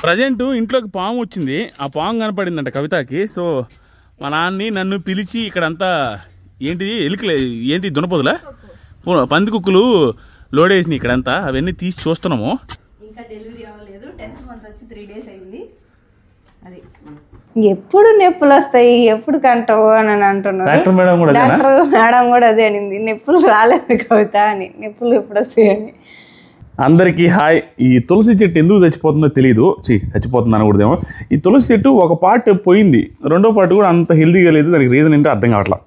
Present ఇంట్లోకి పాము వచ్చింది. ఆ పాము కనపడిందంట కవితకి. సో మా నాన్ని నన్ను పిలిచి ఇక్కడంతా ఏంటి ఎలుకలే ఏంటి దున్నపోదులా పంది కుక్కలు లోడ్ వేసినాయి ఇక్కడంతా. అవన్నీ తీసి చూస్తున్నాము. ఇంకా డెలివరీ అవ్వలేదు. 10th month వచ్చి 3 days అయింది. అది ఎప్పుడు నొప్పులు వస్తాయి ఎప్పుడు కంటావు అని అంటున్నారు. డాక్టర్ మేడం కూడా అదే అనింది. నొప్పులు రాలేదు కవిత అని, నొప్పులు ఎప్పుడు వస్తాయి అని. అందరికీ హాయ్. ఈ తులసి చెట్టు ఎందుకు చచ్చిపోతుందో తెలియదు. చచ్చిపోతుంది అనకూడదేమో. ఈ తులసి చెట్టు ఒక పార్ట్ పోయింది, రెండో పార్ట్ కూడా అంత హెల్తీగా లేదు. దానికి రీజన్ ఏంటో అర్థం కావట్లా.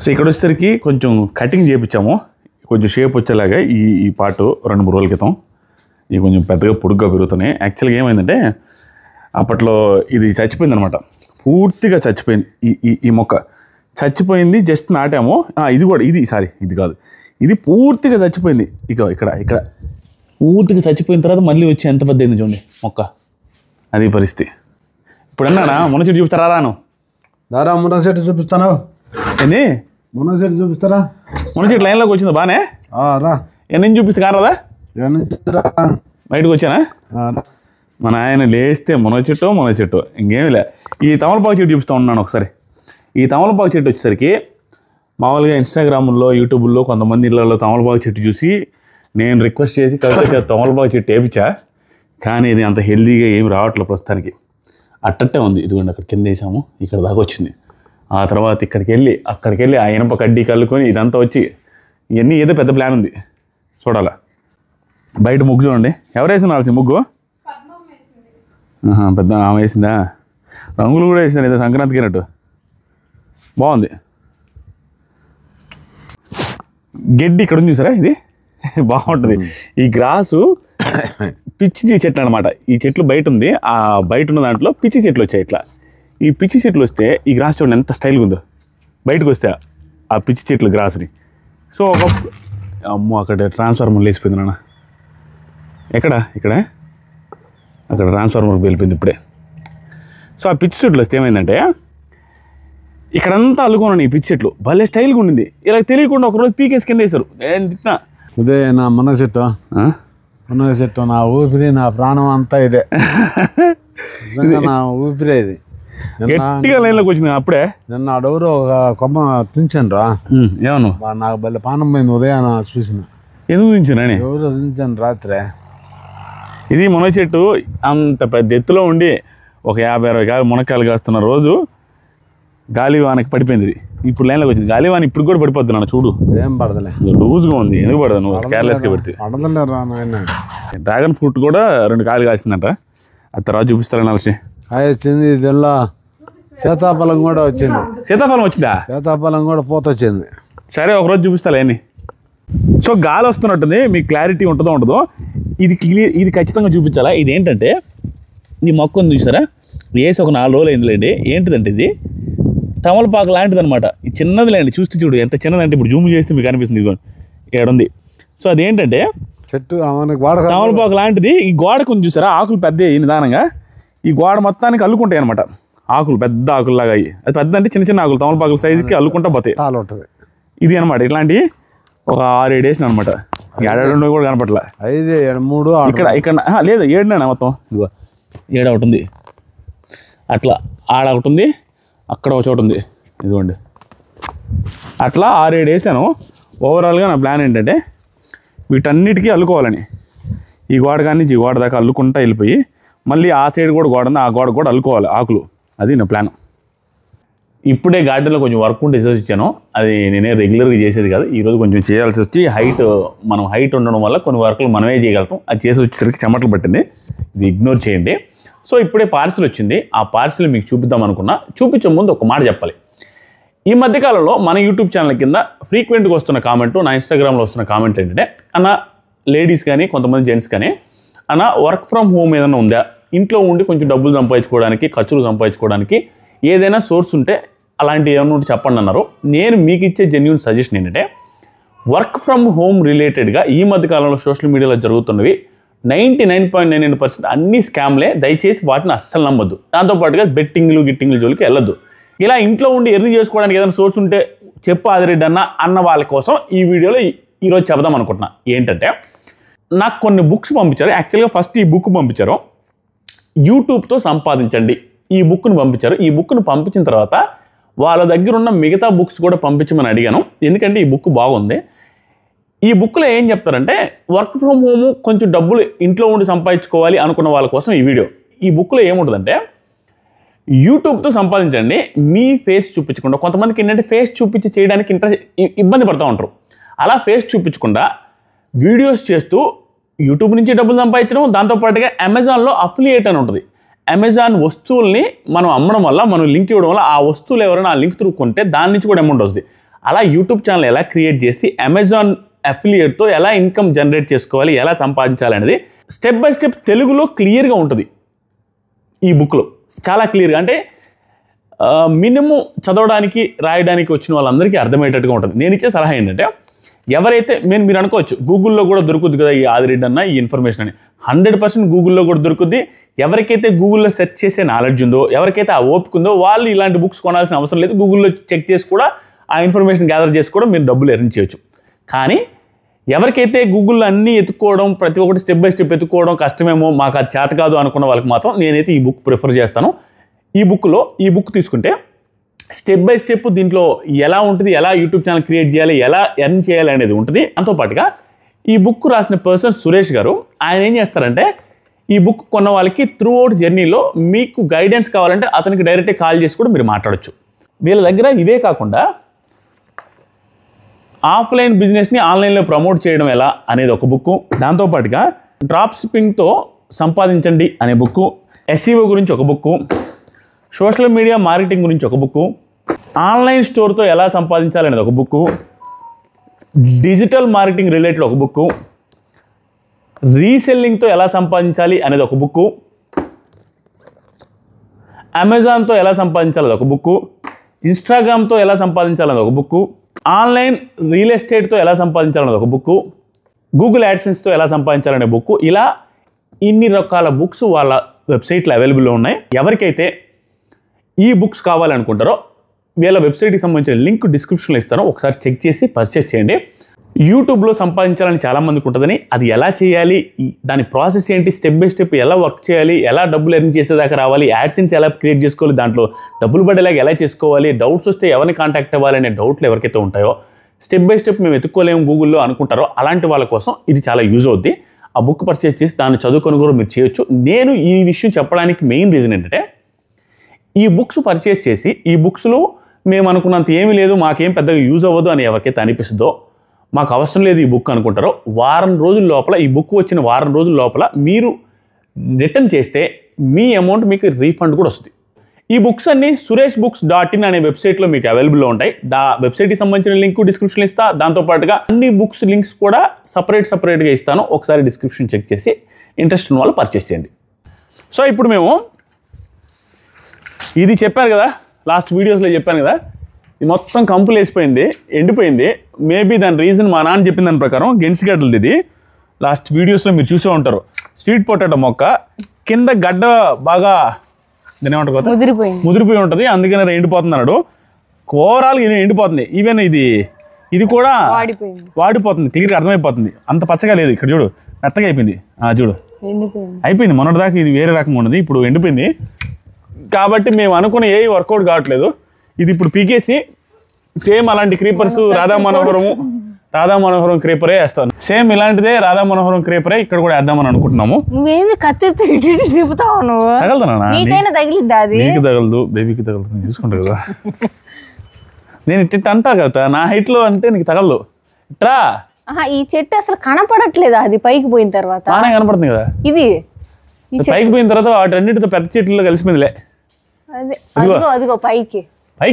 సో ఇక్కడ వచ్చేసరికి కొంచెం కటింగ్ చేయించాము, కొంచెం షేప్ వచ్చేలాగా. ఈ పార్ట్ 2-3 రోజుల క్రితం ఇవి కొంచెం పెద్దగా పొడుగ్గా పెరుగుతున్నాయి. యాక్చువల్గా ఏమైందంటే అప్పట్లో ఇది చచ్చిపోయింది అనమాట, పూర్తిగా చచ్చిపోయింది. ఈ మొక్క చచ్చిపోయింది. జస్ట్ నాటాము. ఇది కూడా ఇది కాదు, ఇది పూర్తిగా చచ్చిపోయింది. ఇక్కడ పూర్తిగా చచ్చిపోయిన తర్వాత మళ్ళీ వచ్చి ఎంత పెద్ద అయింది చూడండి మొక్క. అది పరిస్థితి. ఇప్పుడు అన్నానా మున చెట్టు చూపిస్తారా? రాను దారా మున చెట్టు చూపిస్తాను. ఏంది మున చెట్టు చూపిస్తారా? మున చెట్టు లైన్లోకి వచ్చిందా? బానే రా. ఎన్ని చూపిస్తే కారాదా? బయటకు వచ్చానా? మన ఆయన లేస్తే మున చెట్టు ఇంకేమీ లే. ఈ తమలపాకు చెట్టు చూపిస్తూ ఉన్నాను ఒకసారి. ఈ తమలపాకు చెట్టు వచ్చేసరికి మామూలుగా ఇన్స్టాగ్రామ్లో యూట్యూబ్లో కొంతమంది ఇళ్ళలో తమలపాకు చెట్టు చూసి నేను రిక్వెస్ట్ చేసి కవిత తమలపాకు చెట్టు వేయించా. కానీ ఇది అంత హెల్తీగా ఏమి రావట్లేదు ప్రస్తుతానికి. అట్టట్టే ఉంది. ఇదిగోండి అక్కడ కింద వేసాము, ఇక్కడ దాకా వచ్చింది. ఆ తర్వాత అక్కడికి వెళ్ళి ఆ ఇనప కడ్డీ కలుకొని ఇదంతా వచ్చి ఇవన్నీ ఏదో పెద్ద ప్లాన్ ఉంది చూడాలా. బయట ముగ్గు చూడండి. ఎవరు వేసినాల్సి ముగ్గు? పెద్ద ఆమె వేసిందా? రంగులు కూడా వేసినారు ఏదో సంక్రాంతికి అన్నట్టు. బాగుంది. గడ్డి ఇక్కడ ఉంది సరే, ఇది బాగుంటుంది. ఈ గ్రాసు పిచ్చి చెట్లు అనమాట. ఈ చెట్లు బయట ఉంది, ఆ బయట ఉన్న దాంట్లో పిచ్చి చెట్లు వచ్చాయి. ఇట్లా ఈ పిచ్చి చెట్లు వస్తే ఈ గ్రాస్ చూడండి ఎంత స్టైల్గా ఉందో. బయటకు వస్తే ఆ పిచ్చి చెట్లు గ్రాస్ని. సో అమ్మో అక్కడ ట్రాన్స్ఫార్మర్ లేచిపోయింది నాన్న. అక్కడ ట్రాన్స్ఫార్మర్ వెళ్ళిపోయింది ఇప్పుడే. సో ఆ పిచ్చి చెట్లు వస్తే ఏమైందంటే ఇక్కడంతా అల్లుకున్నాను. ఈ పిచ్చి చెట్లు భలే స్టైల్గా ఉండింది. ఇలా తెలియకుండా ఒకరోజు పీకేసి కింద వేశారు. తిట్టినా ఇదే నా మునగ చెట్టు నా ఊపిరి, నా ప్రాణం అంతా ఇదే. నిజంగా నా ఊపిరే ఇది. గట్టిగా లైన్లోకి వచ్చింది అప్పుడే. నిన్న అడవురు ఒక కొమ్మ తుంచాను రా. ఏమను నాకు భలే పానం పోయింది ఉదయాన చూసిన. ఎందుకు తుంచానని? ఎవరో తుంచాను రాత్రే. ఇది మునగ చెట్టు అంత పెద్ద ఎత్తులో ఉండి ఒక 50-60 మునక్కాయలు కాస్తున్న రోజు గాలివానకి పడిపోయింది. ఇప్పుడు లైన్లోకి వచ్చింది. గాలివాన ఇప్పుడు కూడా పడిపోద్ది నాన్న చూడు. ఏం పడదలే, లూజ్గా ఉంది. ఎందుకు పడదు? నువ్వు కేర్లెస్గా పెడితే. పడదలే రా నాయన. డ్రాగన్ ఫ్రూట్ కూడా 2 కాయలు కాసిందంట. అది తర్వాత చూపిస్తారని కలిసి కాయ వచ్చింది. దీనిలో సీతాఫలం కూడా వచ్చింది. సీతాఫలం వచ్చిందా? సీతాఫలం కూడా పూత వచ్చింది. సరే ఒకరోజు చూపిస్తాలే అన్ని. సో గాలి వస్తున్నట్టుంది. మీకు క్లారిటీ ఉంటుందో ఇది ఖచ్చితంగా చూపించాలా. ఇది ఏంటంటే ఈ మొక్క ఉంది చూసారా, వేసి ఒక 4 రోజులు అయిందిలేండి. ఏంటిదంటే ఇది తమలపాకు లాంటిది అనమాట. ఈ చిన్నది లేండి, చూస్తే చూడు ఎంత చిన్నదంటే. ఇప్పుడు జూమ్ చేస్తే మీకు అనిపిస్తుంది. ఇదిగో ఇక్కడ ఉంది. సో అదేంటంటే చెట్టు తమలపాకు లాంటిది. ఈ గోడకు ఉంది చూసారా, ఆకులు పెద్ద నిదానంగా ఈ గోడ మొత్తానికి అల్లుకుంటాయి అనమాట. ఆకులు పెద్ద ఆకుల్లాగా అయ్యి, అది పెద్ద అంటే చిన్న ఆకులు తమలపాకుల సైజుకి అల్లుకుంటా పోతాయి. ఇది అనమాట. ఇట్లాంటి ఒక 6-7 వేసిన అనమాట. 7 కూడా కనపట్లే. 5, 3 ఇక్కడ లేదు 7 మొత్తం. ఇదిగో 7 ఒకటి ఉంది, అట్లా ఆడ ఒకటి ఉంది, అక్కడ ఒక చోటు ఉంది. ఇదిగోండి అట్లా 6-7 వేసాను. ఓవరాల్గా నా ప్లాన్ ఏంటంటే వీటన్నిటికీ అల్లుకోవాలని. ఈ గోడ కానీ ఈ గోడ దాకా అల్లుకుంటా వెళ్ళిపోయి మళ్ళీ ఆ సైడ్ కూడా గోడ ఉంది, ఆ గోడ కూడా అల్లుకోవాలి ఆకులు. అది నా ప్లాన్. ఇప్పుడే గార్డెన్లో కొంచెం వర్క్ ఉంటే చేసి వచ్చాను. అది నేనే రెగ్యులర్గా చేసేది కాదు. ఈరోజు కొంచెం చేయాల్సి వచ్చి మనం హైట్ ఉండడం వల్ల కొన్ని వర్కులు మనమే చేయగలుగుతాం. అది చేసి వచ్చేసరికి చెమటలు పట్టింది. ఇది ఇగ్నోర్ చేయండి. సో ఇప్పుడే పార్సిల్ వచ్చింది. ఆ పార్సిల్ మీకు చూపిద్దాం అనుకున్నా. చూపించే ముందు ఒక మాట చెప్పాలి. ఈ మధ్యకాలంలో మన యూట్యూబ్ ఛానల్ కింద ఫ్రీక్వెంట్గా వస్తున్న కామెంట్, నా ఇన్స్టాగ్రామ్లో వస్తున్న కామెంట్ ఏంటంటే, అన్న లేడీస్ కానీ కొంతమంది జెంట్స్ కానీ, అన్న వర్క్ ఫ్రమ్ హోమ్ ఏదైనా ఉందా, ఇంట్లో ఉండి కొంచెం డబ్బులు సంపాదించుకోవడానికి, ఖర్చులు సంపాదించుకోవడానికి ఏదైనా సోర్స్ ఉంటే అలాంటి ఏమన్నా ఉంటే చెప్పండి అన్నారు. నేను మీకు ఇచ్చే జెన్యూన్ సజెషన్ ఏంటంటే, వర్క్ ఫ్రమ్ హోమ్ రిలేటెడ్గా ఈ మధ్యకాలంలో సోషల్ మీడియాలో జరుగుతున్నవి 99.99% అన్ని స్కామ్లే. దయచేసి వాటిని అస్సలు నమ్మొద్దు. దాంతోపాటుగా గిట్టింగ్లు జోలికి వెళ్ళొద్దు. ఇలా ఇంట్లో ఉండి ఎర్న్ చేసుకోవడానికి ఏదైనా సోర్స్ ఉంటే చెప్పు ఆదిరెడ్డి అన్న వాళ్ళ కోసం ఈ వీడియోలో ఈరోజు చెప్దాం అనుకుంటున్నా. ఏంటంటే నాకు కొన్ని బుక్స్ పంపించారు. యాక్చువల్గా ఫస్ట్ ఈ బుక్ పంపించారు, యూట్యూబ్తో సంపాదించండి, ఈ బుక్ను పంపించారు. ఈ బుక్ను పంపించిన తర్వాత వాళ్ళ దగ్గర ఉన్న మిగతా బుక్స్ కూడా పంపించమని అడిగాను, ఎందుకంటే ఈ బుక్ బాగుంది. ఈ బుక్లో ఏం చెప్తారంటే వర్క్ ఫ్రమ్ హోమ్ కొంచెం డబ్బులు ఇంట్లో ఉండి సంపాదించుకోవాలి అనుకున్న వాళ్ళ కోసం ఈ వీడియో. ఈ బుక్లో ఏముంటుందంటే యూట్యూబ్తో సంపాదించండి, మీ ఫేస్ చూపించకుండా. కొంతమందికి ఏంటంటే ఫేస్ చూపించి చేయడానికి ఇబ్బంది పడుతూ ఉంటారు. అలా ఫేస్ చూపించకుండా వీడియోస్ చేస్తూ యూట్యూబ్ నుంచి డబ్బులు సంపాదించడం, దాంతోపాటుగా అమెజాన్లో అఫిలియేట్ అని ఉంటుంది. అమెజాన్ వస్తువుల్ని మనం అమ్మడం వల్ల, మనం లింక్ ఇవ్వడం వల్ల ఆ వస్తువులు ఎవరైనా ఆ లింక్ త్రూ కొంటే దాని నుంచి కూడా అమౌంట్ వస్తుంది. అలా యూట్యూబ్ ఛానల్ ఎలా క్రియేట్ చేసి అమెజాన్ అఫిలియేట్తో ఎలా ఇన్కమ్ జనరేట్ చేసుకోవాలి, ఎలా సంపాదించాలి అనేది స్టెప్ బై స్టెప్ తెలుగులో క్లియర్గా ఉంటుంది ఈ బుక్లో, చాలా క్లియర్గా. అంటే మినిమం చదవడానికి రాయడానికి వచ్చిన వాళ్ళందరికీ అర్థమయ్యేటట్టుగా ఉంటుంది. నేను ఇచ్చే సలహా ఏంటంటే ఎవరైతే మీరు అనుకోవచ్చు గూగుల్లో కూడా దొరుకుద్ది కదా ఈ ఆదిరెడ్డి అన్న ఈ ఇన్ఫర్మేషన్ అని. 100% గూగుల్లో కూడా దొరుకుద్ది. ఎవరికైతే గూగుల్లో సెర్చ్ చేసే నాలెడ్జ్ ఉందో, ఎవరికైతే ఆ ఓపిక ఉందో వాళ్ళు ఇలాంటి బుక్స్ కొనాల్సిన అవసరం లేదు. గూగుల్లో చెక్ చేసి కూడా ఆ ఇన్ఫర్మేషన్ గ్యాదర్ చేసి కూడా మీరు డబ్బులు ఎర్న్ చేయొచ్చు. కానీ ఎవరికైతే గూగుల్లో అన్నీ ఎత్తుకోవడం, ప్రతి ఒక్కటి స్టెప్ బై స్టెప్ ఎత్తుకోవడం కష్టమేమో, మాకు అది చేత కాదు అనుకున్న వాళ్ళకి మాత్రం నేనైతే ఈ బుక్ ప్రిఫర్ చేస్తాను. ఈ బుక్ తీసుకుంటే స్టెప్ బై స్టెప్ దీంట్లో ఎలా ఉంటుంది, ఎలా యూట్యూబ్ ఛానల్ క్రియేట్ చేయాలి, ఎలా ఎర్న్ చేయాలి అనేది ఉంటుంది. దాంతోపాటుగా ఈ బుక్ రాసిన పర్సన్ సురేష్ గారు, ఆయన ఏం చేస్తారంటే ఈ బుక్ కొన్న వాళ్ళకి త్రూ అవుట్ జర్నీలో మీకు గైడెన్స్ కావాలంటే అతనికి డైరెక్ట్గా కాల్ చేసి కూడా మీరు మాట్లాడచ్చు. వీళ్ళ దగ్గర ఇవే కాకుండా ఆఫ్లైన్ బిజినెస్ని ఆన్లైన్లో ప్రమోట్ చేయడం ఎలా అనేది ఒక బుక్, దాంతోపాటుగా డ్రాప్ షిప్పింగ్తో సంపాదించండి అనే బుక్, SEO గురించి ఒక బుక్, సోషల్ మీడియా మార్కెటింగ్ గురించి ఒక బుక్, ఆన్లైన్ స్టోర్తో ఎలా సంపాదించాలనేది ఒక బుక్, డిజిటల్ మార్కెటింగ్ రిలేటెడ్ ఒక బుక్, రీసెల్లింగ్తో ఎలా సంపాదించాలి అనేది ఒక బుక్, అమెజాన్తో ఎలా సంపాదించాలి ఒక బుక్, ఇన్స్టాగ్రామ్తో ఎలా సంపాదించాలనేది ఒక బుక్, ఆన్లైన్ రియల్ ఎస్టేట్తో ఎలా సంపాదించాలనేది ఒక బుక్, గూగుల్ యాడ్సెన్స్తో ఎలా సంపాదించాలనే బుక్. ఇలా ఇన్ని రకాల బుక్స్ వాళ్ళ వెబ్సైట్లో అవైలబుల్లో ఉన్నాయి. ఎవరికైతే ఈ బుక్స్ కావాలనుకుంటారో వీళ్ళ వెబ్సైట్కి సంబంధించిన లింక్ డిస్క్రిప్షన్లో ఇస్తాను, ఒకసారి చెక్ చేసి పర్చేస్ చేయండి. యూట్యూబ్లో సంపాదించాలని చాలామందికి ఉంటుందని, అది ఎలా చేయాలి, దాని ప్రాసెస్ ఏంటి, స్టెప్ బై స్టెప్ ఎలా వర్క్ చేయాలి, ఎలా డబ్బులు ఎర్న్ చేసేదాకా రావాలి, యాడ్సెన్స్ ఎలా క్రియేట్ చేసుకోవాలి, దాంట్లో డబ్బులు పడేలాగా ఎలా చేసుకోవాలి, డౌట్స్ వస్తే ఎవరిని కాంటాక్ట్ అవ్వాలి అనే డౌట్లు ఎవరికైతే ఉంటాయో, స్టెప్ బై స్టెప్ మేము ఎత్తుకోలేము గూగుల్లో అనుకుంటారో అలాంటి వాళ్ళ కోసం ఇది చాలా యూజ్ అవుద్ది. ఆ బుక్ పర్చేస్ చేసి దాన్ని చదువుకొని కూడా మీరు చేయొచ్చు. నేను ఈ విషయం చెప్పడానికి మెయిన్ రీజన్ ఏంటంటే ఈ బుక్స్ పర్చేస్ చేసి ఈ బుక్స్లో మేము అనుకున్నంత ఏమీ లేదు, మాకేం పెద్దగా యూజ్ అవ్వదు అని ఎవరికైతే అనిపిస్తుందో, మాకు అవసరం లేదు ఈ బుక్ అనుకుంటారో, వారం రోజుల లోపల, ఈ బుక్ వచ్చిన వారం రోజుల లోపల మీరు రిటర్న్ చేస్తే మీ అమౌంట్ మీకు రీఫండ్ కూడా వస్తుంది. ఈ బుక్స్ అన్ని sureshbooks.in అనే వెబ్సైట్లో మీకు అవైలబుల్లో ఉంటాయి. వెబ్సైట్కి సంబంధించిన లింక్ డిస్క్రిప్షన్లో ఇస్తా. దాంతోపాటుగా అన్ని బుక్స్ లింక్స్ కూడా సపరేట్గా ఇస్తాను. ఒకసారి డిస్క్రిప్షన్ చెక్ చేసి ఇంట్రెస్ట్ ఉన్న వాళ్ళు పర్చేస్ చేయండి. సో ఇప్పుడు మేము ఇది చెప్పాను కదా, లాస్ట్ వీడియోస్లో చెప్పాను కదా, ఇది మొత్తం కంపులు వేసిపోయింది, ఎండిపోయింది. మేబీ దాని రీజన్ మా నాన్న చెప్పిన దాని ప్రకారం గెన్సిగడ్డలది. ఇది లాస్ట్ వీడియోస్లో మీరు చూసే ఉంటారు. స్వీట్ పొటాటో మొక్క కింద గడ్డ బాగా దాని ఏమంటారు కదా, ముదిరిపోయి ఉంటుంది, అందుకని ఎండిపోతుంది అన్నాడు. ఓవరాల్ ఎండిపోతుంది. ఈవెన్ ఇది కూడా వాడిపోతుంది, క్లియర్గా అర్థమైపోతుంది. అంత పచ్చగా లేదు. ఇక్కడ చూడు, మెత్తగా అయిపోయింది. చూడు అయిపోయింది. మొన్నటిదాకా ఇది వేరే రకంగా ఉన్నది, ఇప్పుడు ఎండిపోయింది. కాబట్టి మేము అనుకున్న ఏ వర్కౌట్ కావట్లేదు. ఇది ఇప్పుడు పీకేసి సేమ్ అలాంటి క్రీపర్స్ రాధా మనోహరం క్రీపరే వేస్తాను. సేమ్ ఇలాంటిదే రాధా మనోహరం క్రీపరే ఇక్కడ కూడా వేద్దామని అనుకుంటున్నాము. నీకు తగలదు, బేబీకి తగలుతుంది, చూసుకుంటారు కదా. నేను ఇట్ట అంటా కదా, నా హైట్ లో అంటే నీకు తగలదు. ఇట్రా. ఈ చెట్టు అసలు కనపడట్లేదా? అది పైకి పోయిన తర్వాత బాగానే కనపడుతుంది కదా. ఇది పైకి పోయిన తర్వాత వాటి అన్నిటితో పెద్ద చెట్లలో కలిసిపోయిందిలే. అదిగో పైకి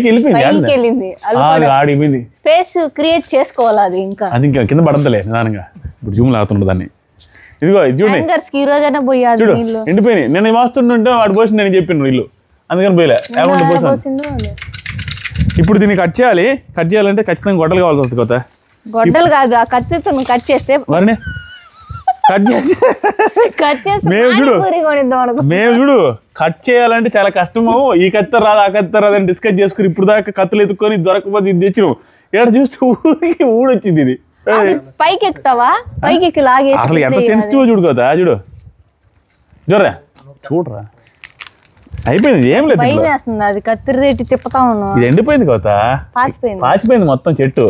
వెళ్ళింది, ఆడిపోయింది. స్పేస్ క్రియేట్ చేసుకోవాలి. అది ఇంకా కింద పడతలే నిదానంగా. ఇప్పుడు జూమ్ లాగుతుండే దాన్ని. ఇదిగో ఇది చూడండి, చూడు ఎండిపోయినాయి. నేను వాస్తుంటే వాడు పోసి నేను చెప్పిన ఇల్లు, అందుకని పోయలే. ఇప్పుడు దీన్ని కట్ చేయాలంటే ఖచ్చితంగా గొడ్డలు కావాల్సి వస్తుంది. కొత్త గొడ్డలు కాదు, ఆ కత్తితో కట్ చేస్తే మరినే మేము చూడు కట్ చేయాలంటే చాలా కష్టము. ఈ కత్తి రాదు, ఆ కత్తి రాదు అని డిస్కస్ చేసుకుని ఇప్పుడు దాకా కత్తులు ఎత్తుకొని దొరకపోతే ఇది తెచ్చినాం. ఇక్కడ చూస్తే ఊరికి ఊడొచ్చింది. ఇది పైకి ఎక్కుతావా? పైకి ఎక్కి లాగేసి అసలు ఎంత సెన్సిటివ్ చూడు కదా, చూడు చూడరా చూడరా, అయిపోయింది ఏం లేదు. భయం వేస్తుంది, అది కత్తిరి తెట్టి తిప్పుతా ఉన్నాను. ఇది ఎండిపోయింది కోత, పాచిపోయింది మొత్తం చెట్టు,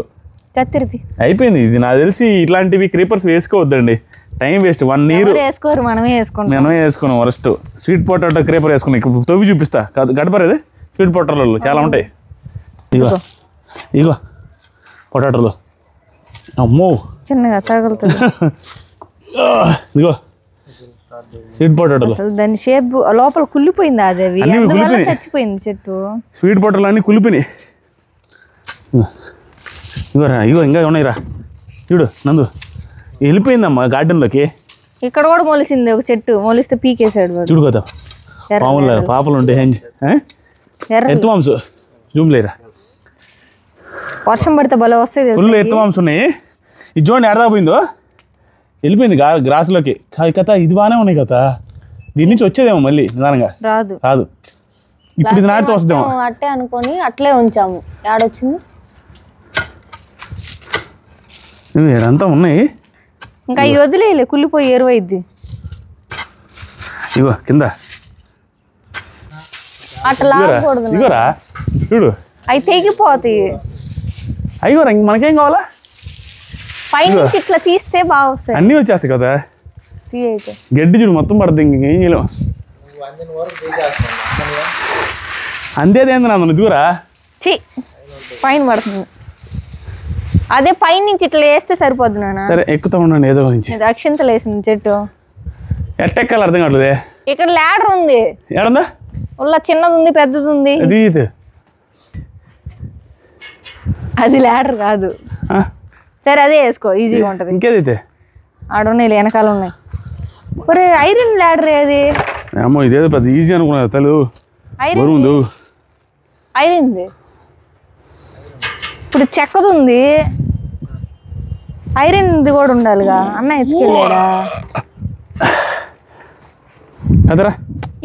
కత్తిరిది అయిపోయింది. ఇది నాకు తెలిసి ఇట్లాంటివి క్రీపర్స్ వేసుకోవద్దండి, టైం వేస్ట్. 1 year వేసుకోరు, మనమే వేసుకుంటాం. మనమే వేసుకున్నాం వరస్ట్. స్వీట్ పొటాటో క్రీపర్ వేసుకున్నాం. ఇప్పుడు తవ్వి చూపిస్తా, గడపరేది స్వీట్ పొటాటోలు చాలా ఉంటాయి. ఇగో ఇగో పొటాటోలు, అమ్మో చిన్నగా తగులుతుంది. ఇగో స్వీట్ పొటాటోలు, అసలు దాని షేప్ లోపల కుళ్ళిపోయింది, అదేవి చచ్చిపోయింది చెట్టు. స్వీట్ పొటాటోలు అన్నీ కుళ్ళిపోయినాయి. ఇగోరా, ఇగో ఇంకా ఉన్నాయిరా, చూడు నందు వెళ్ళిపోయిందమ్మా గార్డెన్లోకి. ఇక్కడ కూడా మొలిసింది ఒక చెట్టు, మొలిస్తే పీకేసాడు. చూడు కదా పాములు పాపలు ఉంటాయి, ఎత్తు మాంసు జూమ్ లేరా, వర్షం పడితే భలే వస్తాయి ఫుల్ ఎత్తు మాంసు ఉన్నాయి. ఇది చూడండి ఎడదా పోయిందో, వెళ్ళిపోయింది గ్రాసులోకి. కథ ఇది బాగానే ఉన్నాయి కదా, దీని నుంచి వచ్చేదేమో మళ్ళీ నిదానంగా. రాదు ఇప్పుడు ఇది నాటితో వస్తుందేమో. అట్టే అనుకొని అట్లే ఉంచాము, ఆడొచ్చింది. ఏడంతా ఉన్నాయి ఇంకా ఈ వదిలేయలే, కుళ్ళిపోయి ఎరువైద్ది. ఇగో కింద అట్లా లాగకూడదు, ఇగోరా చూడు, అవి తెగిపోతాయి. అయ్యోరా ఇంక మనకేం కావాలా, పైనుంచి ఇట్లా తీస్తే బాగా వస్తాయి, అన్నీ వచ్చేస్తాయి కదా. అయితే గడ్డి చూడు మొత్తం పడుతుంది, ఇంకేం చేయలేం. అంతేదేంది నన్ను ఇదిగురా, పైన పడుతుంది. అదే పైనుంచి ఇట్లా వేస్తే సరిపోద్దు నాన్న. సరే ఎక్కుతా ఉండండి ఏదో గురించి. అక్షింతలు వేసింది చెట్టు, ఎట్టెక్కాలి అర్థం కావట్లేదే. ఇక్కడ ల్యాడర్ ఉంది, ఏడుందా ఉల్ల చిన్నది ఉంది పెద్దది ఉంది. అది ల్యాడర్ కాదు. సరే అదే వేసుకో, ఈజీగా ఉంటుంది. ఇంకేదైతే ఆడున్నాయి వెనకాల ఉన్నాయి. ఒరే ఐరన్ ల్యాడర్ ఏది? అమ్మో ఇదేదో పెద్ద ఈజీ అనుకున్నా తలు ఐరన్. ఐరన్ది ఇప్పుడు చెక్కది ఉంది, ఐరన్ది కూడా ఉండాలిగా. అన్న ఎత్తుకెళ్ళాడా? అదరా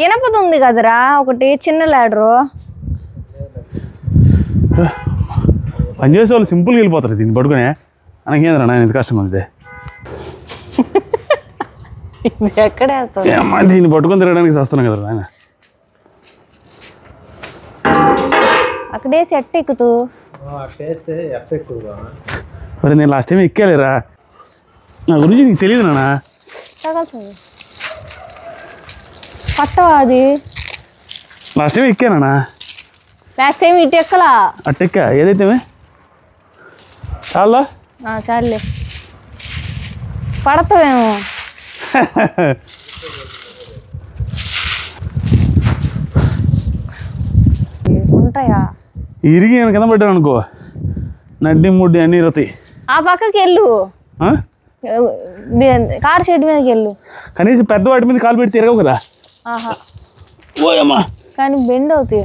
ఇనపది ఉంది కదరా ఒకటి చిన్న ల్యాడరు. పనిచేసే వాళ్ళు సింపుల్గా వెళ్ళిపోతారు దీన్ని పడుకునే. అనకేంద్రా నేను ఎంత కష్టంగా ఉంది ఎక్కడే దీన్ని పట్టుకొని తిరగడానికి వస్తున్నాం కదా ఆయన. అక్కడేసి ఎట్ట ఎక్కుతూ మరి నేను లాస్ట్ టైం ఎక్కాలేరా, నా గురించి నీకు తెలియదు నాన్న. పట్టవా అది? లాస్ట్ టైం ఎక్కానా? లాస్ట్ టైం ఇటు ఎక్కలా, అట్టెక్క ఏదైతే చాలా చాలే పడతావేమో. ఉంటాయా? ఇరిగి నేను కింద పడ్డాను అనుకో, నడ్డి ముడ్డి అన్నీ ఇరతాయి. ఆ పక్కకి వెళ్ళు, కార్ షెడ్ మీదకి వెళ్ళు. కనీసం పెద్ద వాటి మీద కాలు పెట్టి తిరగవు కదా. ఓయమ్మా కానీ బెండ్ అవుతాయి.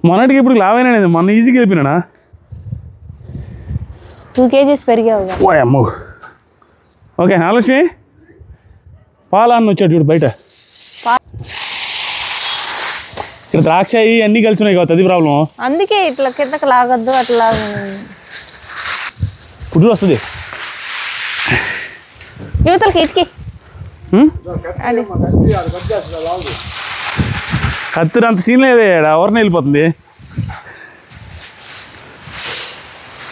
మొన్నటికి ఇప్పుడు లావైనా నేను మొన్న ఈజీగా వెళ్ళిపోయినా. 2 kgs పెరిగావు. ఓయమ్మో. ఓకే నాగలక్ష్మి పాలన్న వచ్చాడు చూడు బయట. ఇక్కడ ద్రాక్ష అన్నీ కలిసి ఉన్నాయి కదా, అది ప్రాబ్లం. అందుకే ఇట్లా కిందకి లాగద్దు, అట్లా పుట్టు వస్తుంది యువతలకి ఇటుకి. కత్తిరి అంత సీన్ లేదే, ఎవరిని వెళ్ళిపోతుంది.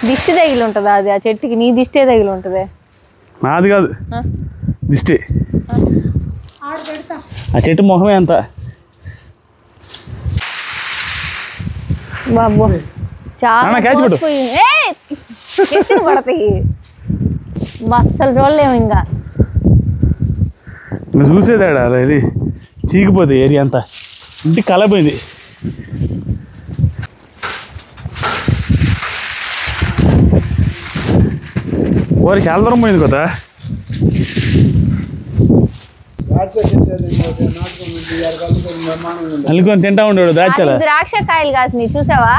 దిష్టి తగిలి ఉంటుందా అది? ఆ చెట్టుకి నీ దిష్టే తగిలి ఉంటుంది. నాది కాదు దిష్టి, ఆ చెట్టు మొహమే అంత. బాబు చాలా పడతాయి, అస్సలు చూడలేము. ఇంకా చూసేదాడా ఇది చీకిపోతుంది ఏరియా అంతా, ఇంటికి కలపోయింది. ఓరి చాలా దూరం పోయింది కదా. అల్లుకొని తింటా ఉండేవాడు దాచాలా. ద్రాక్ష కాయలు కాదు చూసావా?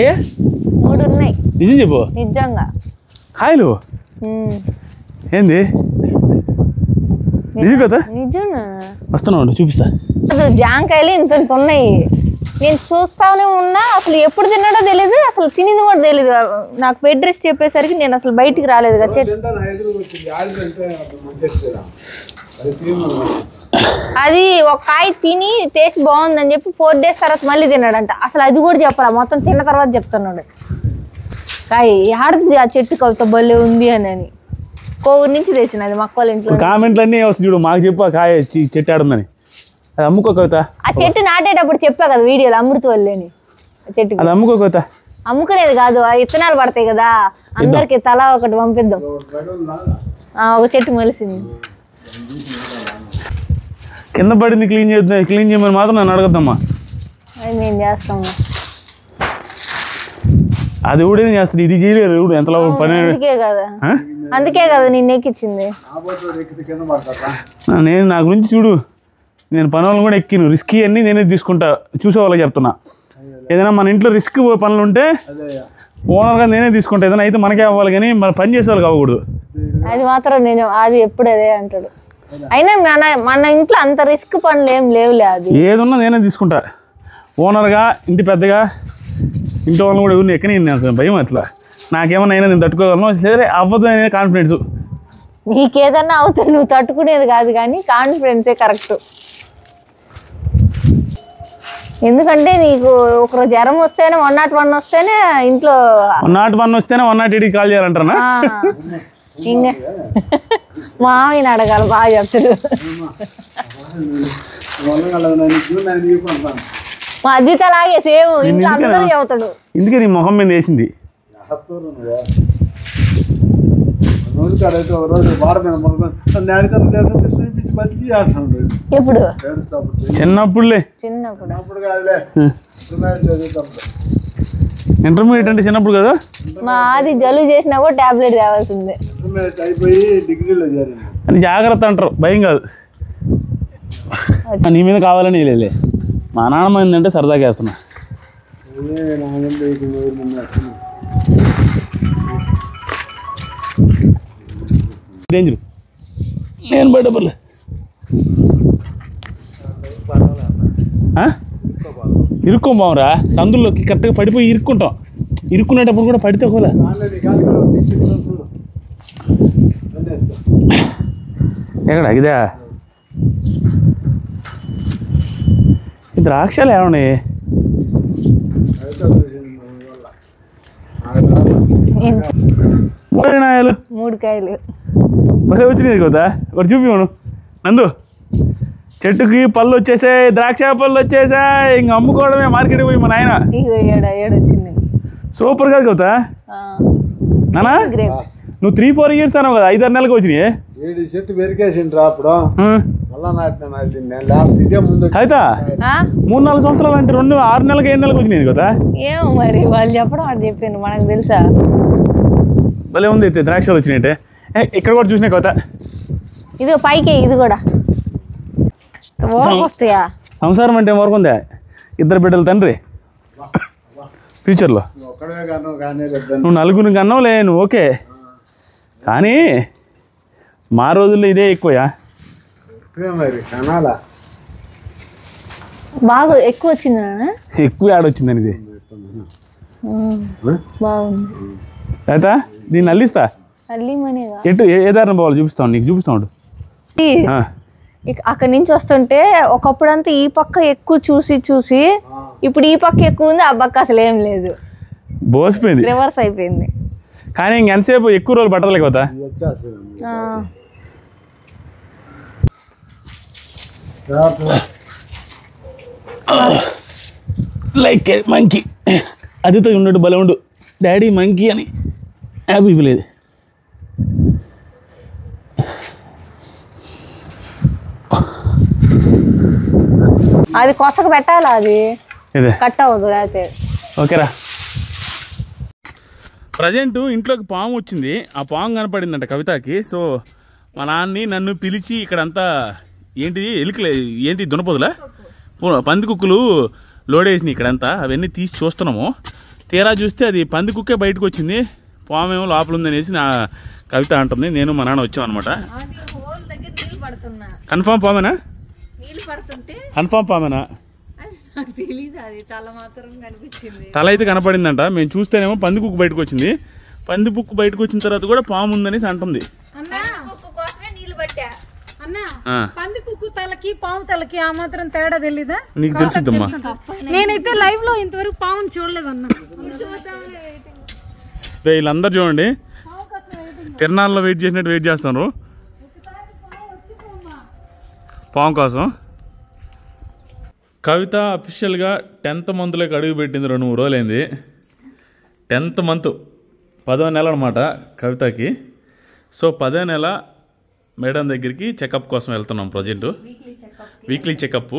ఏ 3 ఉన్నాయి. నిజం చెప్పు. నిజంగా కాయలు ఏంది నిజం కదా? నిజం. వస్తున్నావు చూపిస్తా. జాంకాయలు ఇంత ఉన్నాయి. నేను చూస్తానే ఉన్నా, అసలు ఎప్పుడు తిన్నాడో తెలియదు, అసలు తినింది కూడా తెలియదు. నాకు బెడ్ రెస్ట్ చెప్పేసరికి నేను అసలు బయటికి రాలేదు కదా. అది ఒక కాయ తిని టేస్ట్ బాగుందని చెప్పి 4 days తర్వాత మళ్ళీ తిన్నాడంట. అసలు అది కూడా చెప్పాలా, మొత్తం తిన్న తర్వాత చెప్తున్నాడు. కాయ ఆడుతుంది ఆ చెట్టు కవిత భలే ఉంది అని కోవూరు నుంచి తెచ్చినది మా అక్క ఇంట్లో. కామెంట్లు అన్నీ వస్తుంది చూడు, మాకు చెప్పు ఆ కాయ చెట్టు ఆడుందని. అది అమ్ముకో కవిత. ఆ చెట్టు నాటేటప్పుడు చెప్పా కదా వీడియోలో, అమృత వల్లేని చెట్టు. అది అమ్ముకో కవిత. అమ్ముకునేది కాదు, ఆ విత్తనాలు పడతాయి కదా, అందరికి తలా ఒకటి పంపిద్దాం. ఒక చెట్టు మొలిసింది, కింద పడింది, క్లీన్ చేయమని మాత్రం నన్ను అడగద్దమ్మా. అది మేము చేస్తాము. అది కూడా చేస్తుంది, ఇది చేయలేదు ఇప్పుడు ఎంతలో పని. అందుకే కదా నేను ఎక్కించింది. నేను నా గురించి చూడు, నేను పని వాళ్ళని కూడా ఎక్కిను, రిస్క్ అన్నీ నేనే తీసుకుంటా. చూసే వాళ్ళకి చెప్తున్నా, ఏదైనా మన ఇంట్లో రిస్క్ పనులు ఉంటే ఓనర్గా నేనే తీసుకుంటా. ఏదైనా అయితే మనకే అవ్వాలి కానీ మన పని చేసే వాళ్ళకి అవ్వకూడదు. అది మాత్రం నేను అది ఎప్పుడు అదే అంటాడు. అయినా మన ఇంట్లో అంత రిస్క్ పనులు ఏం లేవులే. అది ఏదున్నా నేనే తీసుకుంటా. ఓనర్గా ఇంటి పెద్దగా ఇంటి వాళ్ళని కూడా ఎవరిని ఎక్కని నేను భయం. అట్లా నాకేమన్నా అయినా నేను తట్టుకోగలను, సరే అవ్వదు అనే కాన్ఫిడెన్స్. నీకేదన్నా అవుతుంది, నువ్వు తట్టుకునేది కాదు కానీ కాన్ఫిడెన్సే కరెక్ట్. ఎందుకంటే నీకు ఒకరోజు జ్వరం వస్తేనే 101 వస్తేనే ఇంట్లో 101 వస్తేనే 108 కాల్ చేయాలంటారా? ఇంకా మామయ్యని అడగాలి, బాగా చెప్తాడు. మా అద్విత లాగే సేమ్ ఇంట్లో అందరూ చెబుతాడు. ఇందుకే నీ మొహం మీద వేసింది. ఎప్పుడు? చిన్నప్పుడులే. ఇంటర్మీడియట్ అంటే చిన్నప్పుడు కదా. మా అది జలుబు చేసినా కూడా టాబ్లెట్ తేవాల్సిందే. అని జాగ్రత్త అంటారు, భయం కాదు. నీ మీద కావాలని లేలే, మా నాన్నమ్మ ఏంటంటే సరదాగా వేస్తున్నా. డేంజర్ నేను బయటపడలే. ఇరుక్కోబావురా, సందుల్లోకి కరెక్ట్గా పడిపోయి ఇరుక్కుంటాం. ఇరుక్కునేటప్పుడు కూడా పడితే ఒకవేళ ఎక్కడ ఇదా ఈ ద్రాక్షలు ఏమన్నాయి? నాయలు 3 కాయలు భలే వచ్చినాయి కదా. ఒకటి చూపివాను నందు. చెట్టుకి పళ్ళు వచ్చేసాయి, ద్రాక్ష పళ్ళు వచ్చేసాయి. ఇంక అమ్ముకోవడమే, మార్కెట్కి పోయి మా నాయన. ఏడొచ్చింది, సూపర్ కాదు కదా నానా. నువ్వు 3-4 years అన్నావు కదా, 5-6 నెలలకు వచ్చినాయి. చెట్టు పెరికేసిండ్రా అప్పుడు. అయితే 3-4 సంవత్సరాలు అంటే 6 నెలలకు 7 నెలలకు వచ్చినాయి కదా. ఏమో మరి వాళ్ళు చెప్పడం అది చెప్పాను, మనకు తెలుసా. భలే ఉంది అయితే ద్రాక్షలు వచ్చినాయంటే. ఇక్కడ కూడా చూసినా కదా, ఇది పైకి ఇది కూడా వస్తాయా. సంసారం అంటే వరకు ఉందా? 2 బిడ్డలు తండ్రి ఫ్యూచర్లో. నువ్వు 4 కన్నావులే, నువ్వు ఓకే. కానీ మా రోజుల్లో ఇదే ఎక్కువయా. బాగా ఎక్కువ వచ్చింది, ఎక్కువ ఆడొచ్చిందని ఇది. బాగుంది అయితే దీన్ని అల్లిస్తా. ఎటు ఏ దారిని పోవాలి చూపిస్తాను, నీకు చూపిస్తాడు. అక్కడి నుంచి వస్తుంటే ఒకప్పుడంతా ఈ పక్క ఎక్కువ చూసి ఇప్పుడు ఈ పక్క ఎక్కువ ఉంది, ఆ పక్క అసలు ఏం లేదు, బోసిపోయింది, రివర్స్ అయిపోయింది. కానీ ఇంకెంతసేపు ఎక్కువ రోజులు పట్టలేకపోతా. లైక్ మంకీ అదితో ఉన్నట్టు బలం ఉండు డాడీ మంకీ అని హ్యాపీ లేదు. అది కొత్తగా పెట్టాలా, అది కట్ అవ్వదు అయితే. ఓకేరా. ప్రజెంట్ ఇంట్లోకి పాము వచ్చింది, ఆ పాము కనపడిందంట కవితకి. సో మా నాన్ని నన్ను పిలిచి ఇక్కడంతా ఏంటిది ఎలుకలే ఏంటి దునపోదులా పంది కుక్కలు లోడేసినాయి ఇక్కడంతా, అవన్నీ తీసి చూస్తున్నాము. తీరా చూస్తే అది పంది కుక్కే బయటకు వచ్చింది, పాము ఏమో లోపల ఉందనేసి నా కవిత అంటుంది. నేను మా నాన్న వచ్చాం అనమాట. కన్ఫామ్ పామేనా? కన్ఫామ్ పామేనా? తెలీదు, అది తల మాత్రం కనిపించింది. తల అయితే కనపడిందంట. మేము చూస్తేనేమో పందికుక్కు బయటకు వచ్చింది. పందిపుక్కు బయటకు వచ్చిన తర్వాత కూడా పాము ఉందనేసి అంటుంది. నీళ్ళు పట్టా అన్నా, పందికుక్కు తలకి పాము తలకి ఆ మాత్రం తేడా తెలీదా? నీకు తెలుసుద్దమ్మా. నేనైతే లైవ్ లో ఇంతవరకు పాము చూడలేదన్నా. వీళ్ళందరూ చూడండి తిరణాల్లో వెయిట్ చేసినట్టు వెయిట్ చేస్తున్నారు పాము కోసం. కవిత అఫీషియల్గా 10th మంత్లోకి అడుగు పెట్టింది. 2-3 రోజులైంది. 10th మంత్ 10వ నెల అనమాట కవితకి. సో 10వ నెల మేడం దగ్గరికి చెకప్ కోసం వెళ్తున్నాం present. Weekly checkup.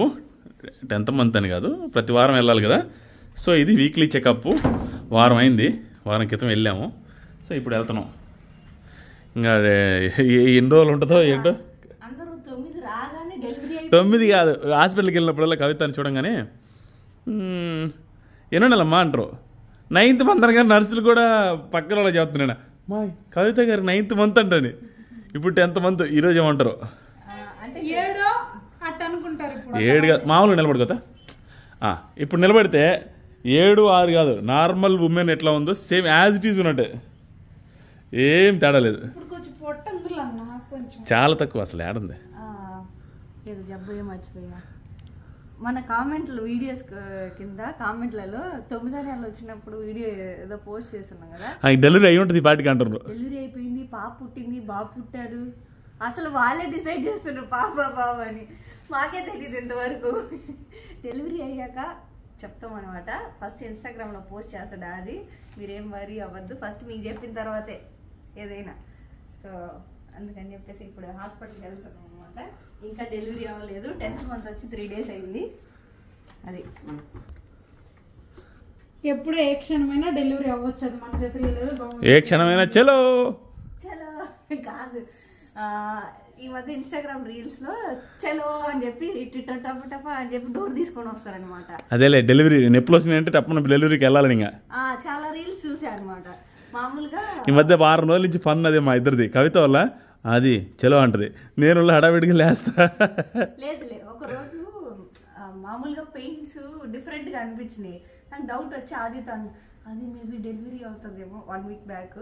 10th month అని కాదు, ప్రతి వారం వెళ్ళాలి కదా. సో ఇది వీక్లీ చెకప్. వారం అయింది, వారం క్రితం వెళ్ళాము. సో ఇప్పుడు వెళ్తున్నాం. ఇంకా ఎన్ని రోజులు ఉంటుందో ఏంటో. 9 కాదు, హాస్పిటల్కి వెళ్ళినప్పుడల్లా కవితని చూడంగానే ఎన్నో నెలమ్మా అంటారు. 9th మంత్ అనగానే నర్సులు కూడా పక్కన వాళ్ళకి చెప్తున్నాను, మా కవిత గారు 9th మంత్ అంటని. ఇప్పుడు 10th మంత్. ఈరోజు ఏమంటారు? 7 కాదు, మామూలుగా నిలబడుకోతా. ఇప్పుడు నిలబడితే 7-6 కాదు, నార్మల్ ఉమెన్ ఎట్లా ఉందో సేమ్ యాజ్ ఇట్ ఈజ్ ఉన్నట్టే, ఏం తేడా లేదు. చాలా తక్కువ అసలు ఏడుంది. ఏదో జబ్బు ఏం మర్చిపోయా. మన కామెంట్లు వీడియోస్ కింద కామెంట్లలో 9వ నెల వచ్చినప్పుడు వీడియో ఏదో పోస్ట్ చేస్తున్నాం కదా, డెలివరీ అయి ఉంటుంది పాటికి అంటారు. డెలివరీ అయిపోయింది, పాప పుట్టింది, బాబు పుట్టాడు. అసలు వాళ్ళే డిసైడ్ చేస్తున్నారు పాప అని. మాకే తెలియదు ఇంతవరకు. డెలివరీ అయ్యాక చెప్తాం అనమాట. ఫస్ట్ ఇన్స్టాగ్రామ్లో పోస్ట్ చేస్తాడు. అది మీరేం వరీ అవ్వద్దు, ఫస్ట్ మీకు చెప్పిన తర్వాతే ఏదైనా. సో అందుకని చెప్పేసి ఇప్పుడు హాస్పిటల్కి వెళ్తున్నాం అనమాట. ఇంకా డెలివరీ అవ్వలేదు. 10th మంత్ వచ్చి 3 days అయింది. అది ఎప్పుడు ఏ క్షణమైనా డెలివరీ అవ్వచ్చు, అది మన చేతిలో లేదు. ఏ క్షణమైనా చలో చలో కాదు. ఈ మధ్య ఇన్స్టాగ్రామ్ రీల్స్ లో చలో అని చెప్పి టప అని చెప్పి డోర్ తీసుకొని వస్తారనమాట. అదేలే డెలివరీ నొప్పులు వస్తున్నాయి అంటే తప్పన డెలివరీకి వెళ్ళాలి. ఇంకా చాలా రీల్స్ చూసా అనమాట. మామూలుగా ఈ మధ్య వారం రోజుల నుంచి ఫన్ అదే మా ఇద్దరిది. కవిత వల్ల అది చలో అంటది, నేను హడావిడిగా లేస్తా. లేదులే, ఒకరోజు మామూలుగా పెయిన్స్ డిఫరెంట్గా అనిపించినాయి. నాకు డౌట్ వచ్చి అది మేబీ డెలివరీ అవుతుందేమో. 1 week బ్యాక్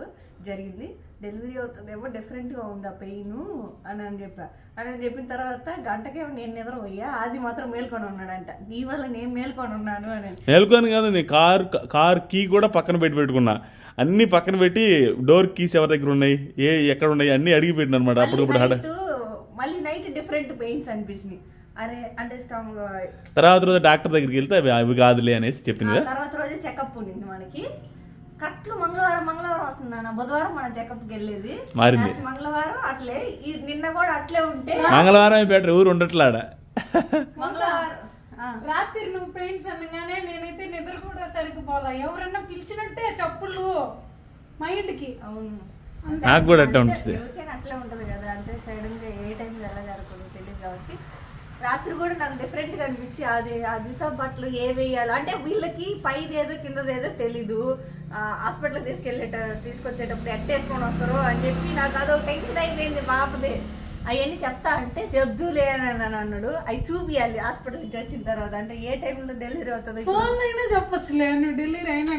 జరిగింది. డెలివరీ అవుతుందేమో, డిఫరెంట్గా ఉంది ఆ పెయిన్ అని చెప్పిన తర్వాత గంటకే నేను నిద్రపోయా. అది మాత్రం మేల్కొని ఉన్నాడంట. నీ వల్ల నేను మేల్కొని ఉన్నాను అని. మేల్కొని కాదు, నేను కార్ కీ కూడా పక్కన పెట్టుకున్నా. అన్ని పక్కన పెట్టి డోర్ కీస్ ఎవరి దగ్గర ఉన్నాయి, ఎక్కడ ఉన్నాయి అన్ని అడిగి పెట్టిన అనమాట. అప్పుడు మళ్ళీ నైట్ డిఫరెంట్ పెయిన్స్ అనిపించినాయి. అరే అంటే తర్వాత రోజు డాక్టర్ దగ్గరికి వెళ్తే అవి కాదులే అనేసి చెప్పింది. తర్వాత రోజు చెకప్ ఉండింది మనకి. కరెక్ట్ మంగళవారం వస్తుంది. బుధవారం మనం చెకప్కి వెళ్ళేది, మంగళవారం అట్లే. నిన్న కూడా అట్లే ఉంటే మంగళవారం బెటర్, ఊరు ఉండట్లాడ. మంగళవారం రాత్రి నువ్వు పెయిన్స్ అనగానే నేనైతే నిద్ర కూడా సరిగ్గా పోలా. ఎవరన్నా పిలిచినట్టే చప్పుళ్ళు మైండ్కి. అవును, నాకు కూడా అట్లా ఉంటుంది. అట్లే ఉంటది కదా. అంటే సడన్ గా ఏ టైం ఎలా జరుగుతుందో తెలియదు కాబట్టి రాత్రి కూడా నాకు డిఫరెంట్ గా అనిపించి అదితో బట్టలు ఏ వేయాలి అంటే వీళ్ళకి పైదేదో కిందదేదో తెలీదు. హాస్పిటల్ తీసుకొచ్చేటప్పుడు ఎట్టేసుకొని వస్తారు అని చెప్పి నాకు అదో టెన్షన్ అయిపోయింది. పాపదే అవన్నీ చెప్తా అంటే చెప్దులే అని అన్నాడు. అవి చూపియాలి హాస్పిటల్ నుంచి వచ్చిన తర్వాత. అంటే ఏ టైంలో డెలివరీ అవుతుంది చెప్పొచ్చులే, డెలివరీ అయినా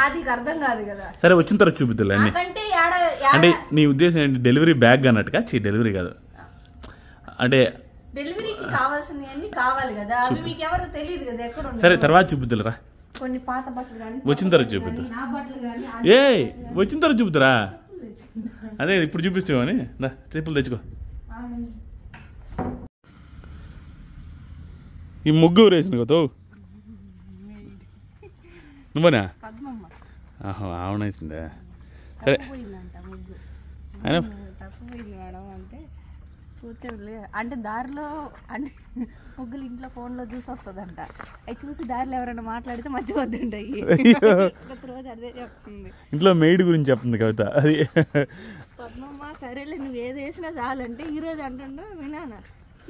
అది అర్థం కాదు కదా. సరే వచ్చిన తర్వాత చూపిద్దులే. అంటే నీ ఉద్దేశం ఏంటి? డెలివరీ బ్యాగ్ అన్నట్టుగా? డెలివరీ కాదు అంటే డెలివరీకి కావాల్సినవన్నీ కావాలి కదా. అవి మీకు ఎవరు తెలియదు కదా ఎక్కడ. సరే తర్వాత చూపిద్దులరా. కొన్ని పాత బట్టలు కానీ వచ్చిన తర్వాత చూపిద్దు. నా బట్టలు కానీ వచ్చిన తర్వాత చూపుతారా? అదే ఇప్పుడు చూపిస్తావని చెప్పులు తెచ్చుకో. ఈ ముగ్గు వేసింది కదా నువ్వనా? ఆవునేసిందా? సరే అయినా అంటే దారిలో అంటే ముగ్గులు ఇంట్లో ఫోన్లో చూసి వస్తుందంట. అవి చూసి దారిలో ఎవరైనా మాట్లాడితే మర్చిపోద్దంటాయి. రోజు అదే చెప్తుంది. ఇంట్లో మెయిడ్ గురించి చెప్తుంది కవిత. అది పద్మమ్మ సరేలే నువ్వు ఏది వేసినా చాలంటే ఈరోజు అంటుండో వినానా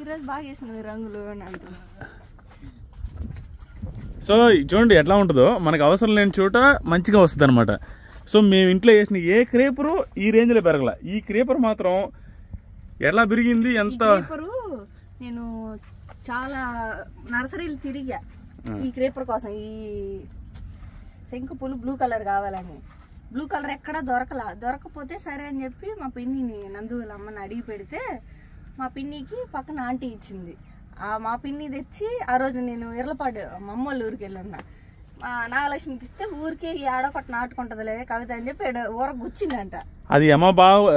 ఈరోజు బాగా వేసినావు రంగులు అని అంటున్నా. సో చూడండి ఎట్లా ఉంటుందో. మనకు అవసరం లేని చోట మంచిగా వస్తుంది అనమాట. సో మేము ఇంట్లో వేసిన ఏ క్రేపరు ఈ రేంజ్లో పెరగల. ఈ క్రేపర్ మాత్రం ఎలా పెరిగింది ఎంత. నేను చాలా నర్సరీలు తిరిగా ఈ క్రీపర్ కోసం. ఈ శంకు పూలు బ్లూ కలర్ కావాలని, బ్లూ కలర్ ఎక్కడా దొరకపోతే సరే అని చెప్పి మా పిన్నిని నందువుల అమ్మని అడిగి పెడితే మా పిన్నికి పక్కన ఆంటీ ఇచ్చింది. మా పిన్ని తెచ్చి ఆ రోజు నేను ఇర్లపాడు మా అమ్మ వాళ్ళ ఊరికి వెళ్ళున్నా. నాగలక్ష్మికి ఇస్తే ఊరికే ఆడొకటి నాటుకుంటుందిలే కవిత అని చెప్పి ఊర గుచ్చిందంట. అది అమ్మ బాగా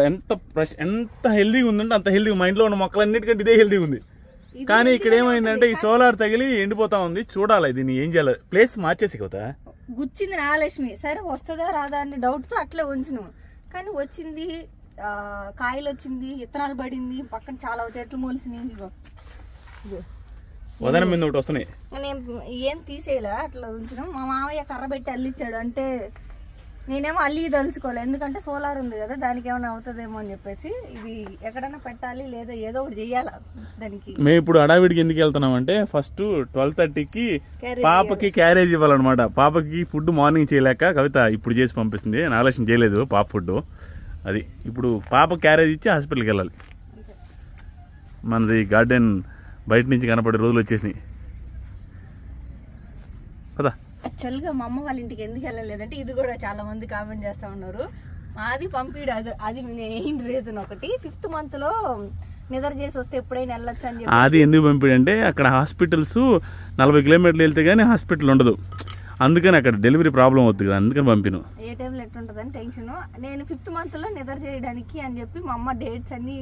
ఎంత హెల్దీగా ఉందంటే అంత హెల్దీగా, మా ఇంట్లో ఉన్న మొక్కలన్నిటికంటే ఇదే హెల్దీగా ఉంది. కానీ ఇక్కడ ఏమైందంటే ఈ సోలార్ తగిలి ఎండిపోతా ఉంది. చూడాలి దీన్ని ఏం చేయాలి, ప్లేస్ మార్చేసి కదా. గుచ్చింది నాగలక్ష్మి. సరే వస్తుందా రాదా అని డౌట్తో అట్లే ఉంచును. కానీ వచ్చింది, కాయలు వచ్చింది, విత్తనాలు పడింది, పక్కన చాలా చెట్లు మొలిసినాయి. ఇగో వదన మీద ఒకటి వస్తున్నాయి. నేను ఏం తీసేయలే, అట్లా ఉంచినాం. మా మామయ్య కర్ర పెట్టి అల్లిచ్చాడు. అంటే నేనేమో అల్లి దలుచుకోవాలి, ఎందుకంటే సోలార్ ఉంది కదా, దానికి ఏమైనా అవుతుందేమో అని చెప్పేసి. ఇది ఎక్కడైనా పెట్టాలి లేదా ఏదో ఒకటి చెయ్యాలి దానికి. మేము ఇప్పుడు అడావిడికి ఎందుకు వెళ్తున్నాం అంటే ఫస్ట్ 12:30కి పాపకి క్యారేజ్ ఇవ్వాలన్నమాట. పాపకి ఫుడ్ మార్నింగ్ చేయలేక కవిత ఇప్పుడు చేసి పంపిస్తుంది. నాగలక్ష్మి చేయలేదు పాప ఫుడ్. అది ఇప్పుడు పాప క్యారేజ్ ఇచ్చి హాస్పిటల్కి వెళ్ళాలి. మనది గార్డెన్ బయట నుంచి కనపడే రోజులు వచ్చేసినాయి కదా. యాక్చువల్గా మా అమ్మ వాళ్ళ ఇంటికి ఎందుకు వెళ్ళలేదంటే ఇది కూడా చాలా మంది కామెంట్ చేస్తూ ఉన్నారు. మాది పంపిడు, అది మెయిన్ రీజన్. ఒకటి 5th month లో నిద్ర చేసి వస్తే ఎప్పుడైనా వెళ్ళొచ్చు అని చెప్పి. అది ఎందుకు పంపిడంటే అక్కడ హాస్పిటల్స్ 40 కిలోమీటర్లు వెళ్తే కానీ హాస్పిటల్ ఉండదు. అందుకని అక్కడ డెలివరీ ప్రాబ్లం అవుతుంది కదా, అందుకని పంపిను. ఏ టైంలో ఎట్లుంటుందని టెన్షన్. నేను 5th month లో నిద్ర చేయడానికి అని చెప్పి మా అమ్మ డేట్స్ అన్ని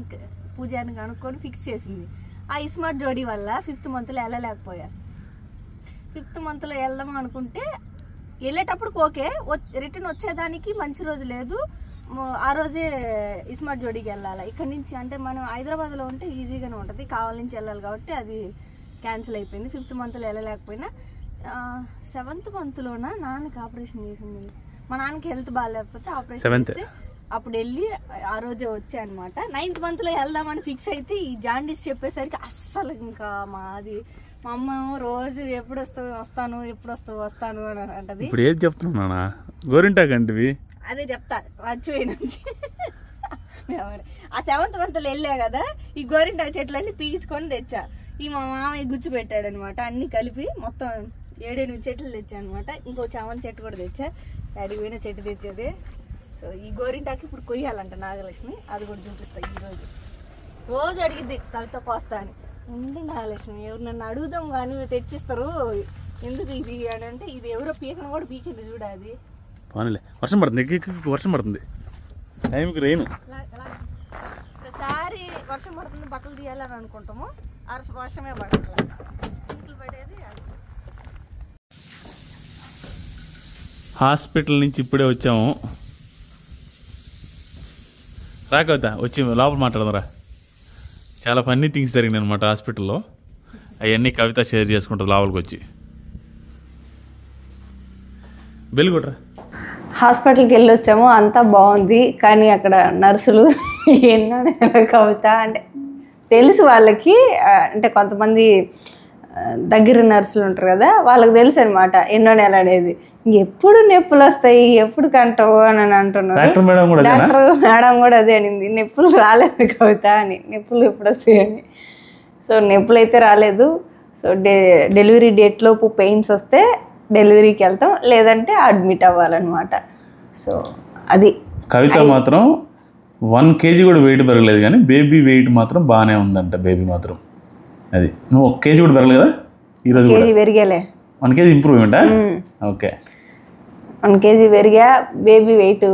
పూజాన్ని కనుక్కొని ఫిక్స్ చేసింది. ఆ ఇస్మార్ట్ జోడీ వల్ల 5th month లో వెళ్ళలేకపోయా. 5th month లో వెళ్దాం అనుకుంటే వెళ్ళేటప్పుడు ఓకే, రిటర్న్ వచ్చేదానికి మంచి రోజు లేదు. ఆ రోజే ఇస్మార్ట్ జోడీకి వెళ్ళాలి. ఇక్కడ నుంచి అంటే మనం హైదరాబాద్లో ఉంటే ఈజీగానే ఉంటుంది, కావాల నుంచి వెళ్ళాలి కాబట్టి అది క్యాన్సిల్ అయిపోయింది. 5th month లో వెళ్ళలేకపోయినా 7th month లోన నాన్నకి ఆపరేషన్ చేసింది. మా నాన్నకి హెల్త్ బాగాలేకపోతే ఆపరేషన్ చేస్తే అప్పుడు వెళ్ళి ఆ రోజే వచ్చా అనమాట. 9th month లో వెళ్దామని ఫిక్స్ అయితే ఈ జాండీస్ చెప్పేసరికి అస్సలు ఇంకా మా అమ్మ రోజు ఎప్పుడు వస్తాను అని అంటది. ఇప్పుడు ఏది చెప్తున్నా గోరింటాకంటివి అదే చెప్తా మర్చిపోయిన. ఆ 7th month లో వెళ్ళా కదా, ఈ గోరింటా చెట్లన్నీ పీల్చుకొని తెచ్చా. ఈ మా మామయ్య గుచ్చి పెట్టాడు అనమాట. అన్ని కలిపి మొత్తం 7-8 చెట్లు తెచ్చా అనమాట. ఇంకో చామంతి చెట్టు కూడా తెచ్చా. అడిగి పోయిన చెట్టు తెచ్చేది. సో ఈ గోరింటాకి ఇప్పుడు కొయ్యాలంట నాగలక్ష్మి, అది కూడా చూపిస్తా. ఈరోజు రోజు అడిగిద్ది కవిత కోస్తా అని. ఉండి నాగలక్ష్మి ఎవరు నన్ను అడుగుదాం కానీ తెచ్చిస్తారు ఎందుకు ఇది అని అంటే, ఇది ఎవరో పీకను కూడా పీకింది చూడ. అది వర్షం పడుతుంది, వర్షం పడుతుంది, టైంకి రెయిన్. ఒకసారి వర్షం పడుతుంది బట్టలు తీయాలని అనుకుంటాము, వర్షమే పడట్లేదు, చినుకులు పడేది. హాస్పిటల్ నుంచి ఇప్పుడే వచ్చాము. రా కవిత, వచ్చి లోపల మాట్లాడదాంరా. చాలా ఫన్నీ థింగ్స్ జరిగినాయి అనమాట హాస్పిటల్లో. అవన్నీ కవిత షేర్ చేసుకుంటుంది లోపలికి వచ్చి. బెల్ కొట్రా. హాస్పిటల్కి వెళ్ళి వచ్చాము, అంతా బాగుంది. కానీ అక్కడ నర్సులు ఎన్నో కవిత అంటే తెలుసు వాళ్ళకి, అంటే కొంతమంది దగ్గర నర్సులు ఉంటారు కదా, వాళ్ళకి తెలుసు అనమాట ఎన్నో నెల అనేది. ఎప్పుడు నొప్పులు వస్తాయి, ఎప్పుడు కంటావు అని అంటున్నారు. డాక్టర్ మేడం కూడా అదే అనింది, నొప్పులు రాలేదు కవిత అని, నొప్పులు ఎప్పుడు వస్తాయి అని. సో నొప్పులు అయితే రాలేదు. సో డెలివరీ డేట్లోపు పెయిన్స్ వస్తే డెలివరీకి వెళ్తాం, లేదంటే అడ్మిట్ అవ్వాలన్నమాట. సో అది కవిత మాత్రం 1 kg కూడా వెయిట్ పెరగలేదు, కానీ బేబీ వెయిట్ మాత్రం బాగానే ఉందంట. బేబీ మాత్రం అది నువ్వు 1 kg కూడా పెరగలేదా ఈరోజు? కేజీ పెరిగేలే. 1 kg ఇంప్రూవ్మెంటా? ఓకే, 1 kg పెరిగా. బేబీ వెయిట్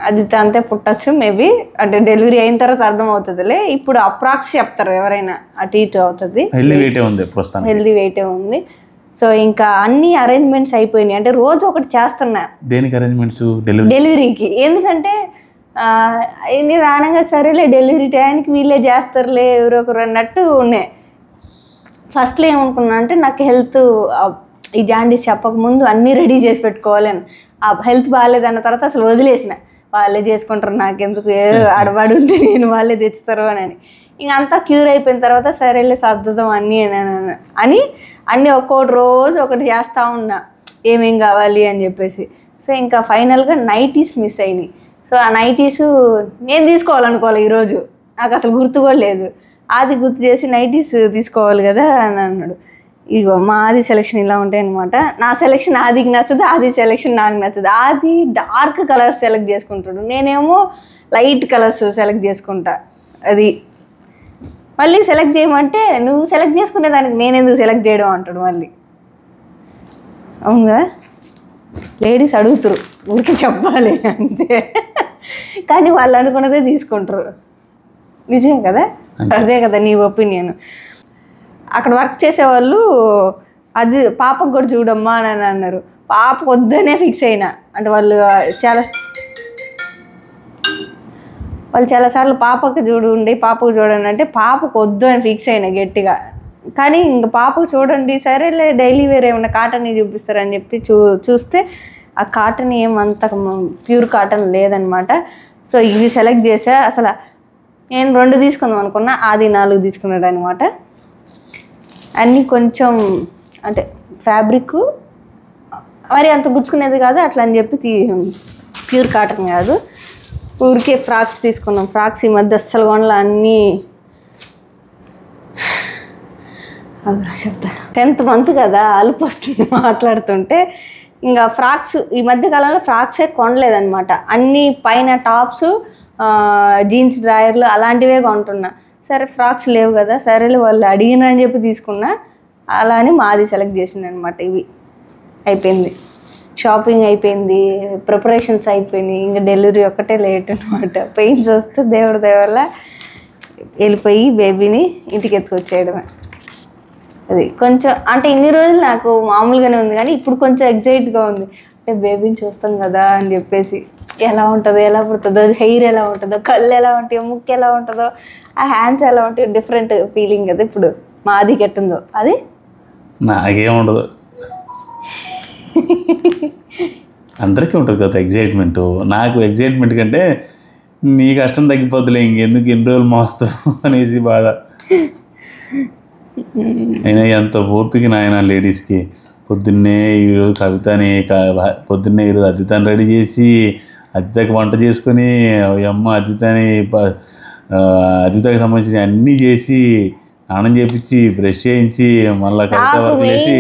అది అంతే పుట్టచ్చు మేబీ, అంటే డెలివరీ అయిన తర్వాత అర్థం అవుతుందిలే. ఇప్పుడు అప్రాక్స్ చెప్తారు ఎవరైనా, అటు ఇటు అవుతుంది. హెల్దీ వెయిటే ఉంది ప్రస్తుతం, హెల్దీ వెయిటే ఉంది. సో ఇంకా అన్ని అరేంజ్మెంట్స్ అయిపోయినాయి. అంటే రోజు ఒకటి చేస్తున్నా. దేనికి అరేంజ్మెంట్స్? డెలివరీకి. ఎందుకంటే ఇన్ని రానంగా సరేలే డెలివరీ టైంకి వీళ్ళే చేస్తారులే ఎవరో ఒకరు అన్నట్టు ఉన్నాయి. ఫస్ట్లో ఏమనుకున్నా అంటే నాకు హెల్త్ ఈ జాండీస్ చెప్పకముందు అన్నీ రెడీ చేసి పెట్టుకోవాలని. ఆ హెల్త్ బాగాలేదన్న తర్వాత అసలు వదిలేసిన, వాళ్ళే చేసుకుంటారు నాకెందుకు, ఆడవాడు ఉంటే నేను వాళ్ళే తెచ్చుతారు అని. ఇంక అంతా క్యూర్ అయిపోయిన తర్వాత సరేలే సర్దుదాం అన్నీ అని అన్నీ ఒక్కొక్కటి రోజు ఒకటి చేస్తూ ఉన్నా, ఏమేం కావాలి అని చెప్పేసి. సో ఇంకా ఫైనల్గా నైటీస్ మిస్ అయినాయి. సో ఆ నైటీస్ నేను తీసుకోవాలనుకోవాలి ఈరోజు, నాకు అసలు గుర్తు కూడా లేదు. ఆది గుర్తు చేసి నైటీస్ తీసుకోవాలి కదా అని అన్నాడు. ఇదిగో మా ఆది సెలెక్షన్ ఇలా ఉంటాయి అనమాట. నా సెలెక్షన్ ఆదికి నచ్చదు, ఆది సెలెక్షన్ నాకు నచ్చదు. ఆది డార్క్ కలర్స్ సెలెక్ట్ చేసుకుంటాడు, నేనేమో లైట్ కలర్స్ సెలెక్ట్ చేసుకుంటా. అది మళ్ళీ సెలెక్ట్ చేయమంటే నువ్వు సెలెక్ట్ చేసుకునే దానికి నేను ఎందుకు సెలెక్ట్ చేయడం అంటాడు మళ్ళీ. అవునుగా లేడీస్ అడుగుతారు, ఊరికి చెప్పాలి అంతే, కానీ వాళ్ళు అనుకున్నదే తీసుకుంటారు. నిజమే కదా, అదే కదా నీ ఒపీనియన్. అక్కడ వర్క్ చేసేవాళ్ళు అది పాపకు కూడా చూడమ్మా అని అన్నారు. పాపకు వద్దనే ఫిక్స్ అయినా. అంటే వాళ్ళు చాలాసార్లు పాపకు చూడండి పాపకు చూడండి అంటే పాపకు వద్దు అని ఫిక్స్ అయినా గట్టిగా. కానీ ఇంక పాపకు చూడండి సరేలే డైలీ వేర్ ఏమన్నా కాటన్ చూపిస్తారని చెప్పి చూస్తే ఆ కాటన్ ఏమంత ప్యూర్ కాటన్ లేదనమాట. సో ఇవి సెలెక్ట్ చేసా. అసలు నేను 2 తీసుకుందాం అనుకున్నా, ఆది 4 తీసుకున్నాడు అనమాట. అన్నీ కొంచెం అంటే ఫ్యాబ్రిక్ మరి అంత గుచ్చుకునేది కాదు, అట్లా అని చెప్పి ప్యూర్ కాటన్ కాదు. ఊరికే ఫ్రాక్స్ తీసుకున్నాం. ఫ్రాక్స్ ఈ మధ్య అస్సలు కొనలా, అన్నీ చెప్తా 10th month కదా అలుపు వస్తుంది మాట్లాడుతుంటే. ఇంకా ఫ్రాక్స్ ఈ మధ్య కాలంలో ఫ్రాక్సే కొనలేదన్నమాట. అన్నీ పైన టాప్స్, జీన్స్ డ్రాయర్లు అలాంటివే కొంటున్నా. సరే ఫ్రాక్స్ లేవు కదా, సరేలే వాళ్ళు అడిగినా అని చెప్పి తీసుకున్నా. అలా అని మాది సెలెక్ట్ చేసింది అనమాట. ఇవి అయిపోయింది, షాపింగ్ అయిపోయింది, ప్రిపరేషన్స్ అయిపోయినాయి. ఇంకా డెలివరీ ఒక్కటే లేట్ అనమాట. పెయిన్స్ వస్తే దేవుడి వల్ల వెళ్ళిపోయి బేబీని ఇంటికి ఎత్తుకొచ్చేయడమే. అది కొంచెం అంటే ఇన్ని రోజులు నాకు మామూలుగానే ఉంది, కానీ ఇప్పుడు కొంచెం ఎగ్జైట్గా ఉంది. అంటే బేబీని చూస్తాం కదా అని చెప్పేసి, ఎలా ఉంటుందో, ఎలా పుడుతుందో, హెయిర్ ఎలా ఉంటుందో, కళ్ళు ఎలా ఉంటాయో, ముక్కు ఎలా ఉంటుందో, ఆ హ్యాండ్స్ ఎలా ఉంటాయో, డిఫరెంట్ ఫీలింగ్ కదా. ఇప్పుడు మాది ఎట్టుందో అది నాకేముండదు, అందరికీ ఉంటుంది కదా ఎగ్జైట్మెంట్. నాకు ఎగ్జైట్మెంట్ కంటే నీ కష్టం తగ్గిపోద్దులే, ఇంకెందుకు ఎన్ని రోజులు మోస్తావు అనేసి బాధ. అయినా ఎంత ఓపిక నాయన లేడీస్కి. పొద్దున్నే ఈరోజు కవితని పొద్దున్నే ఈరోజు అద్వితాన్ని రెడీ చేసి అద్వితకి వంట చేసుకొని అమ్మ అద్వితకి సంబంధించిన అన్నీ చేసి స్నానం చేయించి బ్రష్ చేయించి మళ్ళీ కవిత వర్క్ చేసి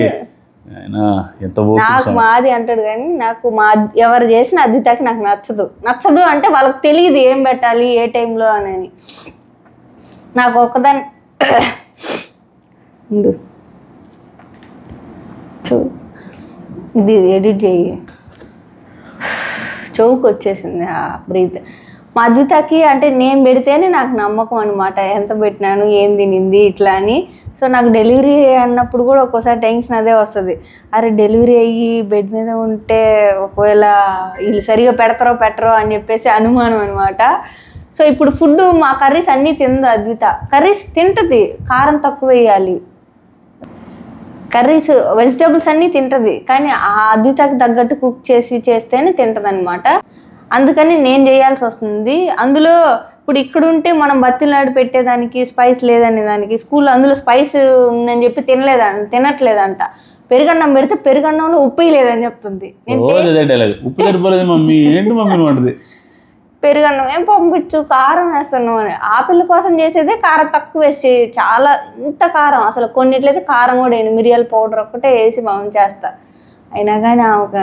ఆయన ఎంత నాకు మాది అంటాడు. కానీ నాకు ఎవరు చేసిన అద్వితకి నాకు నచ్చదు అంటే వాళ్ళకి తెలియదు ఏం పెట్టాలి ఏ టైంలో అని. నాకు ఒక్కదాన్ని ఇది ఎడిట్ చేయి, చౌక్ వచ్చేసింది బ్రీత్. మా అద్వితకి అంటే నేను పెడితేనే నాకు నమ్మకం అనమాట, ఎంత పెట్టినాను ఏం తినింది ఇట్లా అని. సో నాకు డెలివరీ అన్నప్పుడు కూడా ఒక్కోసారి టెన్షన్ అదే వస్తుంది. అరే డెలివరీ అయ్యి బెడ్ మీద ఉంటే ఒకవేళ వీళ్ళు సరిగా పెట్టరో అని చెప్పేసి అనుమానం అనమాట. సో ఇప్పుడు ఫుడ్ మా కర్రీస్ అన్నీ తింది అద్విత. కర్రీస్ తింటుంది, కారం తక్కువ వేయాలి, కర్రీస్ వెజిటబుల్స్ అన్నీ తింటుంది. కానీ ఆ అద్వితకి తగ్గట్టు కుక్ చేస్తేనే తింటుంది అనమాట. అందుకని నేను చేయాల్సి వస్తుంది. అందులో ఇప్పుడు ఇక్కడ ఉంటే మనం బత్తిలాడు పెట్టేదానికి స్పైస్ లేదనే దానికి, స్కూల్లో అందులో స్పైస్ ఉందని చెప్పి తినట్లేదంట. పెరుగన్నం పెడితే పెరుగన్నంలో ఉప్పు లేదని చెప్తుంది. పెరుగన్నం ఏం పంపించు కారం వేస్తాను అని. ఆ పిల్ల కోసం చేసేదే కారం తక్కువ వేసి, చాలా ఇంత కారం అసలు కొన్నిట్లయితే కారం కూడా వేయను, మిరియాల పౌడర్ ఒక్కటే వేసి చేస్తా. అయినా కానీ ఒక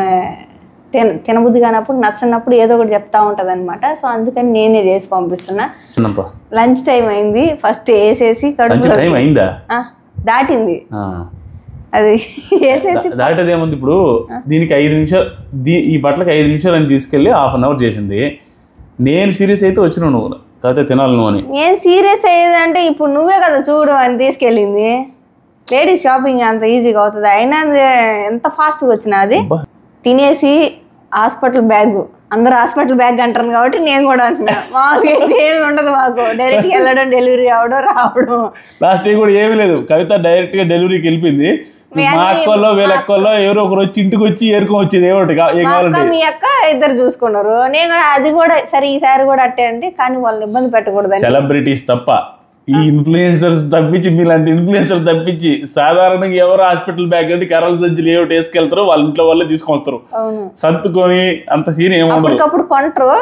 తినబుద్ధి కానప్పుడు నచ్చినప్పుడు ఏదో ఒకటి చెప్తా ఉంటుంది అనమాట. సో అందుకని నేనే చేసి పంపిస్తున్నా. లంచ్ టైం అయింది, ఫస్ట్ వేసేసి కడుపులో దాటింది, అది వేసేసి దాటేదేముంది. ఇప్పుడు దీనికి 5 నిమిషాలు, ఈ బట్టలకి 5 నిమిషాలు అని తీసుకెళ్ళి 1/2 hour చేసింది. నేను సీరియస్ అయితే వచ్చినావు నువ్వు కాకపోతే తినాలి నువ్వు అని. నేను సీరియస్ అయ్యేదంటే ఇప్పుడు నువ్వే కదా చూడు అని తీసుకెళ్ళింది. లేడీస్ షాపింగ్ అంత ఈజీగా అవుతుంది. అయినా ఎంత ఫాస్ట్గా వచ్చినా అది తినేసి హాస్పిటల్ బ్యాగ్, అందరూ హాస్పిటల్ బ్యాగ్ అంటారు కాబట్టి నేను కూడా అంటున్నా. మాకు ఏమి ఉండదు, మాకు డైరెక్ట్గా వెళ్ళడం, డెలివరీ రావడం. లాస్ట్ టైం కూడా ఏమీ లేదు, కవిత డైరెక్ట్గా డెలివరీకి వెళ్ళిపోయింది. మా అక్కల్లో వీళ్ళ అక్కల్లో ఎవరో ఒకరు వచ్చి ఇంటికి వచ్చి ఏరుకొని వచ్చేది ఏమంటే మీ అక్క ఇద్దరు చూసుకున్నారు. నేను కూడా అది కూడా సరే ఈసారి కూడా అట్టే అంటే, కానీ వాళ్ళని ఇబ్బంది పెట్టకూడదు. సెలబ్రిటీస్ తప్ప ఈ ఇన్ఫ్లుయెన్సర్స్ తప్పించి, మీలాంటి ఇన్ఫ్లుయెన్సర్ తప్పించి సాధారణంగా ఎవరు హాస్పిటల్ బ్యాగ్ అంటే కర్రల సంచులు ఏవో వేసుకెళ్తారో వాళ్ళ ఇంట్లో వాళ్ళే తీసుకొస్తారు. సర్దుకొని అంత సీన్ ఏమో అప్పటికప్పుడు కొంటారు.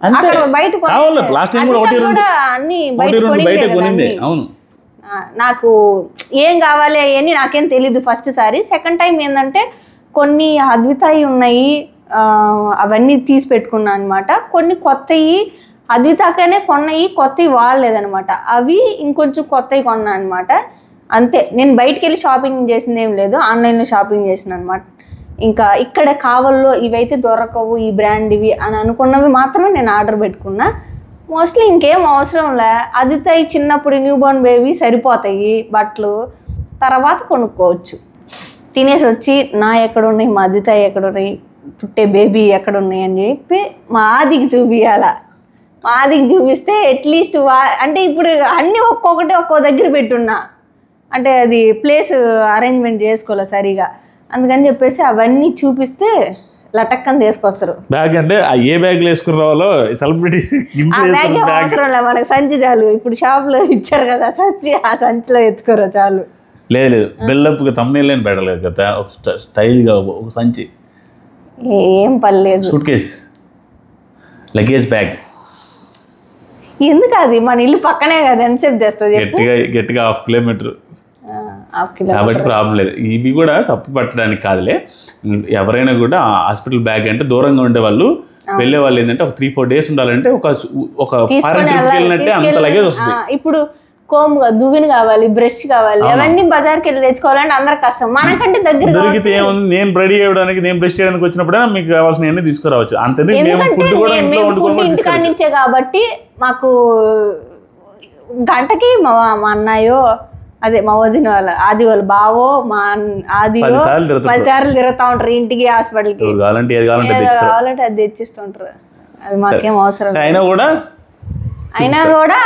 అంతే. అక్కడ బయట కావాలి. లాస్ట్ టైం కూడా ఒకటి రెండు అన్ని బయట కొనింది. అవును, నాకు ఏం కావాలి అవన్నీ నాకేం తెలీదు ఫస్ట్ సారి. సెకండ్ టైం ఏంటంటే కొన్ని అద్వితాయి ఉన్నాయి, అవన్నీ తీసి పెట్టుకున్నాను అనమాట. కొన్ని కొత్తవి అద్వితాకనే కొన్నవి, కొత్తవి వాడలేదనమాట. అవి ఇంకొంచెం కొత్తవి కొన్నా అనమాట. అంతే. నేను బయటికి వెళ్ళి షాపింగ్ చేసింది ఏం లేదు, ఆన్లైన్లో షాపింగ్ చేసిన అనమాట. ఇంకా ఇక్కడ కావాలో ఇవైతే దొరకవు, ఈ బ్రాండ్ ఇవి అని అనుకున్నవి మాత్రమే నేను ఆర్డర్ పెట్టుకున్నా. మోస్ట్లీ ఇంకేం అవసరం లే. అదితాయి చిన్నప్పుడు న్యూ బోర్న్ బేబీ సరిపోతాయి బట్టలు, తర్వాత కొనుక్కోవచ్చు. తినేసి వచ్చి నా ఎక్కడున్నాయి, మా అదితాయి ఎక్కడున్నాయి, పుట్టే బేబీ ఎక్కడున్నాయి అని చెప్పి మా ఆదికి చూపించాల. మా ఆదికి చూపిస్తే అట్లీస్ట్ అంటే ఇప్పుడు అన్నీ ఒక్కొక్కటి ఒక్కో దగ్గర పెట్టున్నా, అంటే అది ప్లేస్ అరేంజ్మెంట్ చేసుకోలే సరిగా. అందుకని చెప్పేసి అవన్నీ చూపిస్తే లటక్కని తీసుకొస్తారు. బ్యాగ్ అంటే ఏ బ్యాగ్ వేసుకుని రావాలో సెలబ్రిటీస్ అవసరం లే, మనకు సంచి చాలు. ఇప్పుడు షాప్లో ఇచ్చారు కదా సంచి, ఆ సంచిలో ఎత్తుకోరు చాలు. లేదు బిల్డప్గా తమ్ముళ్ళని పెట్టాలి కదా, ఒక స్టైల్గా ఒక సంచి, ఏం పర్లేదు. Suit case, luggage bag. ఎందుకు అది మన ఇల్లు పక్కనే కదా, ఎంతసేపు చేస్తుంది గట్టిగా 1/2 కిలోమీటర్, 1/2 కిలోమీటర్. కాబట్టి ప్రాబ్లం లేదు. ఇవి కూడా తప్పు పట్టడానికి కాదులే. ఎవరైనా కూడా హాస్పిటల్ బ్యాగ్ అంటే దూరంగా ఉండే వాళ్ళు వెళ్ళే వాళ్ళు ఏంటంటే ఒక 3-4 days ఉండాలంటే ఒక వెళ్ళినట్టే అంత లగేజ్ వస్తుంది. ఇప్పుడు కోమ్ దువ్విని కావాలి, బ్రష్ కావాలి, అవన్నీ బజార్కి వెళ్ళి తెచ్చుకోవాలంటే అందరు కష్టం. మనకంటే దగ్గర దొరికితే ఏముంది, నేను రెడీ చేయడానికి, నేను బ్రష్ చేయడానికి వచ్చినప్పుడే మీకు కావాల్సిన తీసుకురావచ్చు. అంతే. ఇంటికాడ నుంచే కాబట్టి మాకు గంటకి మా అన్నయ్యో, అదే మా వదిన వాళ్ళ ఆది వాళ్ళ బావో, మా ఆది 10 సార్లు తిరుగుతూ ఉంటారు ఇంటికి, హాస్పిటల్కి. కావాలంటే అది తెచ్చిస్తుంటారు. అది మాకేం అవసరం. అయినా కూడా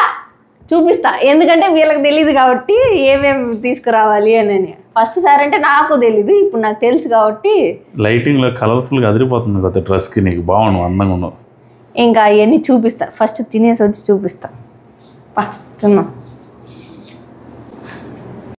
చూపిస్తా, ఎందుకంటే వీళ్ళకి తెలియదు కాబట్టి ఏమేమి తీసుకురావాలి అని. ఫస్ట్ సార్ అంటే నాకు తెలీదు, ఇప్పుడు నాకు తెలుసు కాబట్టి. లైటింగ్లో కలర్ఫుల్గా అదిరిపోతుంది కొత్త డ్రెస్కి, నీకు బాగున్నావు, అందంగా ఉన్నావు. ఇంకా అవన్నీ చూపిస్తా. ఫస్ట్ తినేసి వచ్చి చూపిస్తా. తిన్నాం.